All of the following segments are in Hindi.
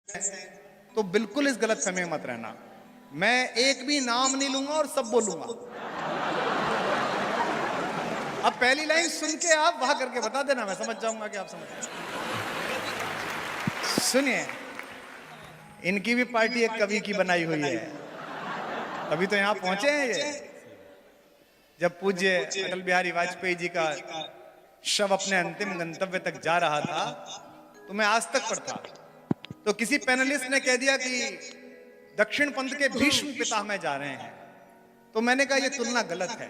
तो बिल्कुल इस गलतफहमी में मत रहना। मैं एक भी नाम नहीं लूंगा और सब बोलूंगा। अब पहली लाइन सुन के आप वहां करके बता देना, मैं समझ जाऊंगा कि आप समझ गए। सुनिए, इनकी भी पार्टी एक कवि की बनाई हुई है, अभी तो यहां पहुंचे हैं ये। जब पूज्य अटल बिहारी वाजपेयी जी का शव अपने अंतिम गंतव्य तक जा रहा था, तो मैं आज तक पर था, तो किसी पैनलिस्ट ने कह दिया कि दक्षिण पंथ के भीष्म पितामह जा रहे हैं। तो मैंने कहा यह तुलना गलत है,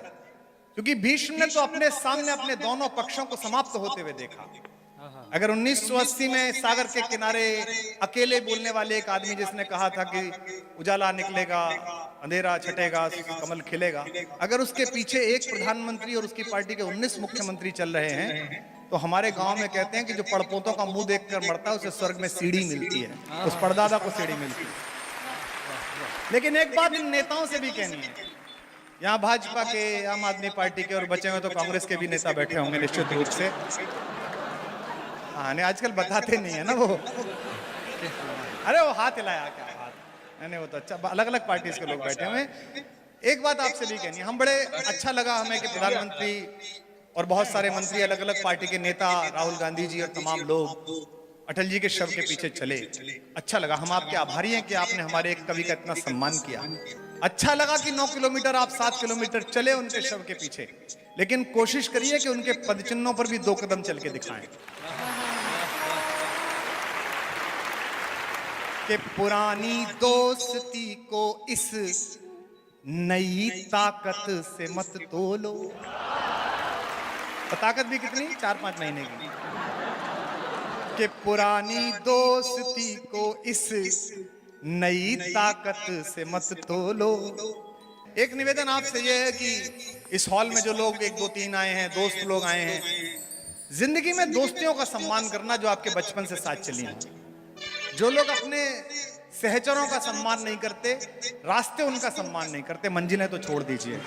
क्योंकि भीष्म ने तो अपने सामने अपने दोनों पक्षों को समाप्त होते हुए देखा। अगर 1980 में सागर के किनारे अकेले बोलने वाले एक आदमी जिसने कहा था कि उजाला निकलेगा, अंधेरा छटेगा, कमल खिलेगा, अगर उसके पीछे एक प्रधानमंत्री और उसकी पार्टी के 19 मुख्यमंत्री चल रहे हैं, तो हमारे गांव में कहते हैं कि जो पड़पोतों का मुंह देखकर मरता है उसे स्वर्ग में सीढ़ी मिलती है, उस परदादा को सीढ़ी मिलती है। लेकिन एक बात इन नेताओं से भी कहनी है, यहाँ भाजपा के, आम आदमी पार्टी के और बचे हुए तो कांग्रेस के भी नेता बैठे होंगे निश्चित रूप से। हाँ, नहीं आजकल बताते नहीं है ना वो। अरे वो हाथ हिलाया क्या हाथ, नहीं वो तो अच्छा, अलग अलग पार्टी के लोग बैठे हुए। एक बात आपसे भी कहनी है, हम बड़े अच्छा लगा हमें कि प्रधानमंत्री और बहुत सारे मंत्री, अलग अलग पार्टी के नेता, राहुल गांधी जी और तमाम लोग अटल जी के शव के पीछे चले। अच्छा लगा, हम आपके आभारी हैं कि आपने हमारे एक कवि का इतना सम्मान किया। अच्छा लगा कि 9 किलोमीटर आप 7 किलोमीटर चले उनके शव के पीछे, लेकिन कोशिश करिए कि उनके पदचिन्हों पर भी 2 कदम चल के दिखाएं कि पुरानी दोस्ती को इस नई ताकत से मत तोलो। ताकत भी कितनी, 4-5 महीने की, कि पुरानी दोस्ती को इस नई ताकत से मत तोलो। एक निवेदन आपसे यह है कि इस हॉल में जो लोग 1, 2, 3 आए हैं, दोस्त लोग आए हैं, जिंदगी में दोस्तियों का सम्मान करना जो आपके बचपन से साथ चली हैं। जो लोग अपने सहचरों का सम्मान नहीं करते, रास्ते उनका सम्मान नहीं करते, मंजिलें तो छोड़ दीजिए।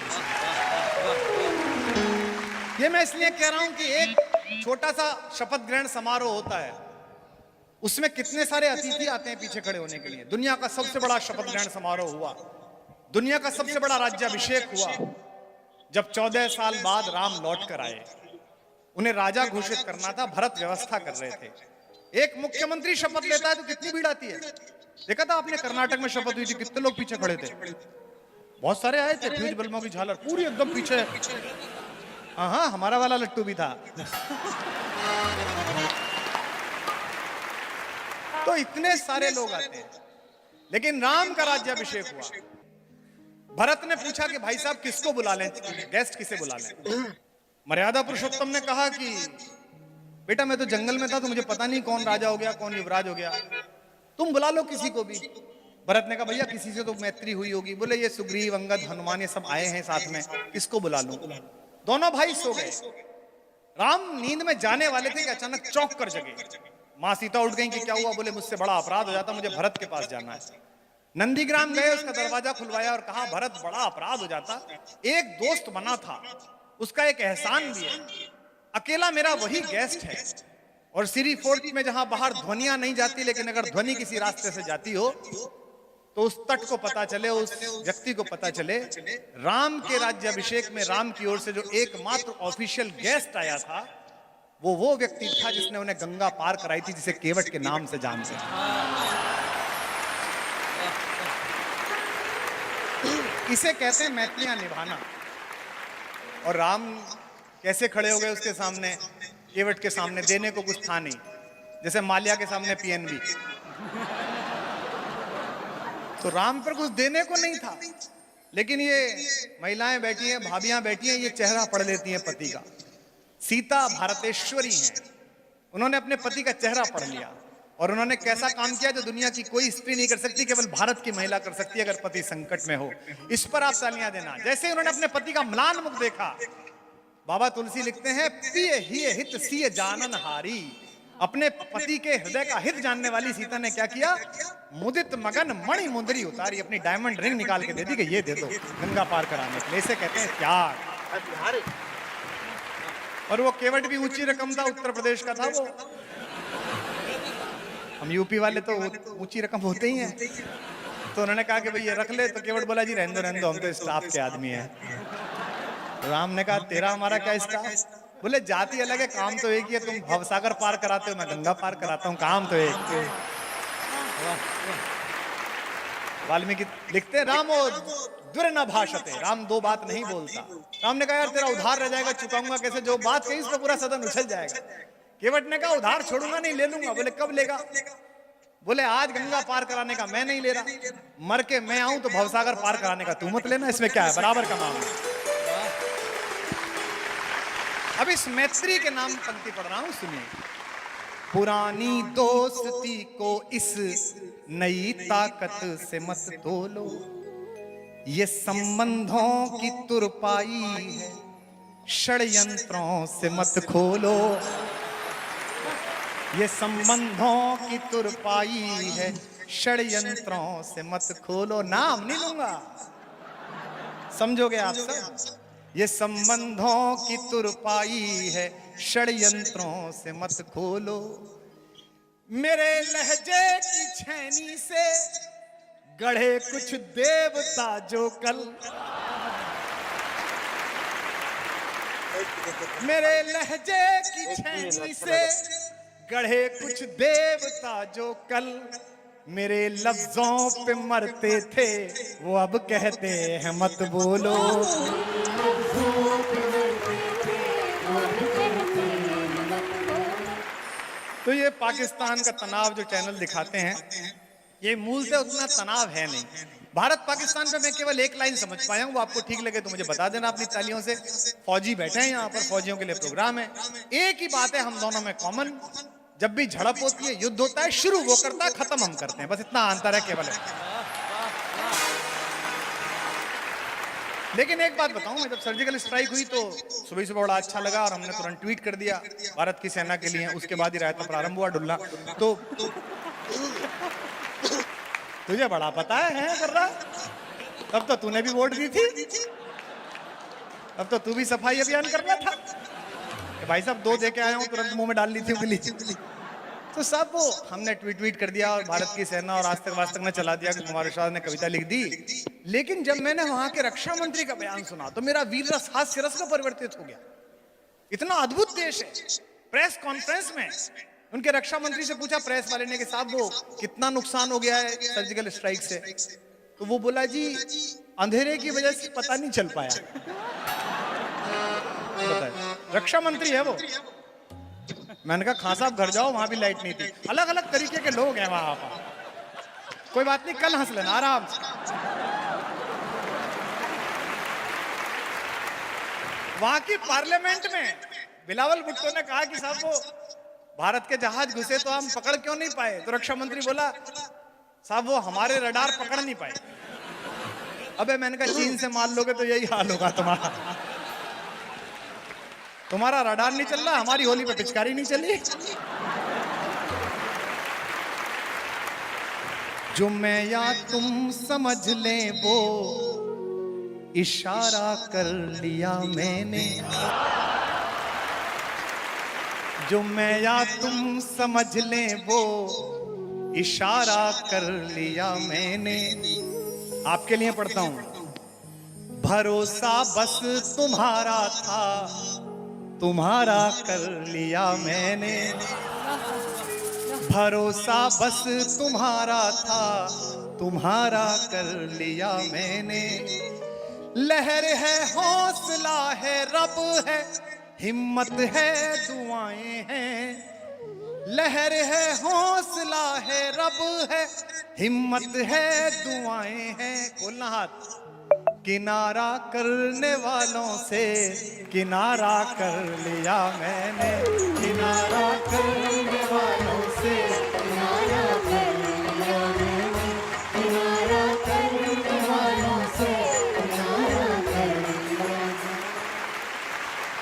ये मैं इसलिए कह रहा हूं कि एक छोटा सा शपथ ग्रहण समारोह होता है, उसमें कितने सारे अतिथि आते हैं पीछे खड़े होने के लिए। दुनिया का सबसे बड़ा शपथ ग्रहण समारोह हुआ, दुनिया का सबसे बड़ा राज्याभिषेक हुआ, जब 14 साल बाद राम लौट कर आए। उन्हें राजा घोषित करना था, भरत व्यवस्था कर रहे थे। एक मुख्यमंत्री शपथ लेता है तो कितनी भीड़ आती है। देखा था आपने, कर्नाटक में शपथ हुई थी, कितने लोग पीछे खड़े थे, बहुत सारे आए थे, फ्यूज बल्बों की झालर पूरी एकदम पीछे। हाँ, हमारा वाला लट्टू भी था। तो इतने सारे लोग आते हैं, लेकिन राम का राज्याभिषेक हुआ। भरत ने पूछा कि भाई साहब किसको बुला लें, गेस्ट किसे बुला लें। मर्यादा पुरुषोत्तम ने कहा कि बेटा मैं तो जंगल में था, तो मुझे पता नहीं कौन राजा हो गया, कौन युवराज हो गया, तुम बुला लो किसी को भी। भरत ने कहा भैया किसी से तो मैत्री हुई होगी। बोले ये सुग्रीव, अंगद, हनुमान ये सब आए हैं साथ में, किसको बुला लूं। दोनों भाई सो गए। राम नींद में जाने वाले थे कि अचानक चौंक कर जगे। माँ सीता उठ गई कि क्या हुआ। बोले मुझसे बड़ा अपराध हो जाता, मुझे भरत के पास जाना है। नंदीग्राम गए, उसका दरवाजा खुलवाया और कहा भरत बड़ा अपराध हो जाता, एक दोस्त बना था, उसका एक एहसान भी है, अकेला मेरा वही गेस्ट है। और सीरी फोर्ट में जहां बाहर ध्वनियां नहीं जाती, लेकिन अगर ध्वनि किसी रास्ते से जाती हो तो उस तट को पता चले, उस व्यक्ति को पता चले। राम के राज्याभिषेक में राम की ओर से जो एकमात्र ऑफिशियल गेस्ट आया था, वो व्यक्ति था जिसने उन्हें गंगा पार कराई थी, जिसे केवट के नाम से जानते हैं। इसे कहते हैं मैत्रियां निभाना। और राम कैसे खड़े हो गए उसके सामने, केवट के सामने। देने को कुछ था नहीं, जैसे माल्या के सामने पीएनबी। तो राम पर कुछ देने को नहीं था, लेकिन ये महिलाएं बैठी हैं, भाभियां बैठी हैं, ये चेहरा पढ़ लेती हैं पति का। सीता भारतेश्वरी हैं, उन्होंने अपने पति का चेहरा पढ़ लिया। और उन्होंने कैसा काम किया जो दुनिया की कोई स्त्री नहीं कर सकती, केवल भारत की महिला कर सकती है अगर पति संकट में हो। इस पर आप तालियां देना। जैसे उन्होंने अपने पति का म्लान मुख देखा, बाबा तुलसी लिखते हैं पिय ही हित सिय जानन हारी। अपने पति के हृदय का हित जानने वाली सीता ने क्या किया, मुदित मगन मणि मुंदरी उतारी, अपनी डायमंड रिंग निकाल के दे दी कि ये दे दो गंगा पार कराने के लिए। इसे कहते हैं त्याग। और वो केवट भी ऊंची रकम था, उत्तर प्रदेश का था वो। हम यूपी वाले तो ऊंची रकम होते ही हैं। तो उन्होंने कहा कि भाई ये रख ले, तो केवट बोला जी रहने दो हम तो स्टाफ के आदमी हैं। राम ने कहा तेरा हमारा क्या इसका? बोले जाति अलग है, काम तो एक ही है। तुम भवसागर पार कराते हो, मैं गंगा पार कराता हूँ, काम तो एक। वाल्मीकि लिखते हैं रामो दुर न भाषते, राम दो बात नहीं बोलता। राम ने कहा यार तेरा उधार रह जाएगा, चुकाऊंगा कैसे? जो बात कही उस पर पूरा सदन उछल जाएगा। केवट ने कहा उधार छोड़ूंगा नहीं, ले लूंगा। बोले कब लेगा? बोले आज गंगा पार कराने का मैं नहीं ले रहा, मर के मैं आऊं तो भवसागर पार कराने का तू मत लेना, इसमें क्या है, बराबर का मामला। अब इस मैत्री के नाम पंक्ति पढ़ रहा हूं, सुनिए। पुरानी दोस्ती को इस नई ताकत से मत तोलो, ये संबंधों की तुरपाई है, षड्यंत्रों से मत खोलो। ये संबंधों की तुरपाई है, षड्यंत्रों से मत खोलो। नाम नहीं लूंगा, समझोगे आप सब? ये संबंधों की तुरपाई है, षड्यंत्रों से मत खोलो। मेरे लहजे की छैनी से गढ़े कुछ देवता जो कल, मेरे लहजे की छैनी से गढ़े कुछ देवता जो कल मेरे लफ्जों पे मरते थे, वो अब कहते हैं मत बोलो। तो ये पाकिस्तान का तनाव जो चैनल दिखाते हैं, ये मूल से उतना तनाव है नहीं। भारत पाकिस्तान पे मैं केवल एक लाइन समझ पाया हूं, वो आपको ठीक लगे तो मुझे बता देना अपनी तालियों से। फौजी बैठे हैं यहाँ पर, फौजियों के लिए प्रोग्राम है। एक ही बात है हम दोनों में कॉमन, जब भी झड़प होती है, युद्ध होता है, शुरू वो करता है, खत्म हम करते हैं, बस इतना अंतर है केवल। लेकिन एक बात बताऊं, जब सर्जिकल स्ट्राइक हुई तो सुबह सुबह बड़ा अच्छा लगा और हमने तुरंत ट्वीट कर दिया भारत की सेना के लिए। उसके बाद ही रायता प्रारंभ हुआ डुल्ला। तो तुझे बड़ा पता है कर रहा, तब तो तूने भी वोट दी थी, तब तो तू भी सफाई अभियान कर रहा था। भाई साहब 2 दे के आया हूं, तुरंत मुंह में डाल ली थी उंगली। तो सब वो हमने ट्वीट कर दिया और भारत की सेना और आज तक वास्तव में चला दिया कि कुमार विश्वास ने कविता लिख दी। लेकिन जब मैंने वहां के रक्षा मंत्री का बयान सुना तो मेरा वीर रस हास्य रस में परिवर्तित हो गया। इतना अद्भुत देश है। प्रेस कॉन्फ्रेंस में उनके रक्षा मंत्री से पूछा प्रेस वाले ने कि साहब वो कितना नुकसान हो गया है सर्जिकल स्ट्राइक से? तो वो बोला जी अंधेरे की वजह से पता नहीं चल पाया। रक्षा मंत्री है वो। मैंने कहा खान साहब घर जाओ, वहां भी लाइट नहीं थी। अलग अलग तरीके के लोग हैं वहां पर। कोई बात नहीं, कल हंस लेना आराम से। वहां की पार्लियामेंट में बिलावल भुट्टो ने कहा कि साहब वो भारत के जहाज घुसे तो हम पकड़ क्यों नहीं पाए? तो रक्षा मंत्री बोला साहब वो हमारे रडार पकड़ नहीं पाए। अबे मैंने कहा चीन से मार लोगे तो यही हाल होगा तुम्हारा। तुम्हारा रडार नहीं चल रहा, हमारी होली पे पिचकारी नहीं चली। जो मैं या तुम समझ ले वो इशारा कर लिया मैंने, जो मैं या तुम समझ ले वो इशारा कर लिया मैंने। आपके लिए पढ़ता हूं। भरोसा बस तुम्हारा था, तुम्हारा कर लिया मैंने। भरोसा बस तुम्हारा था, तुम्हारा कर लिया मैंने। लहर है हौसला है रब है, हिम्मत है दुआएं हैं। लहर है हौसला है रब है, हिम्मत है दुआएं हैं। खोलना हाथ। किनारा करने वालों से किनारा कर लिया मैंने। किनारा करने वालों से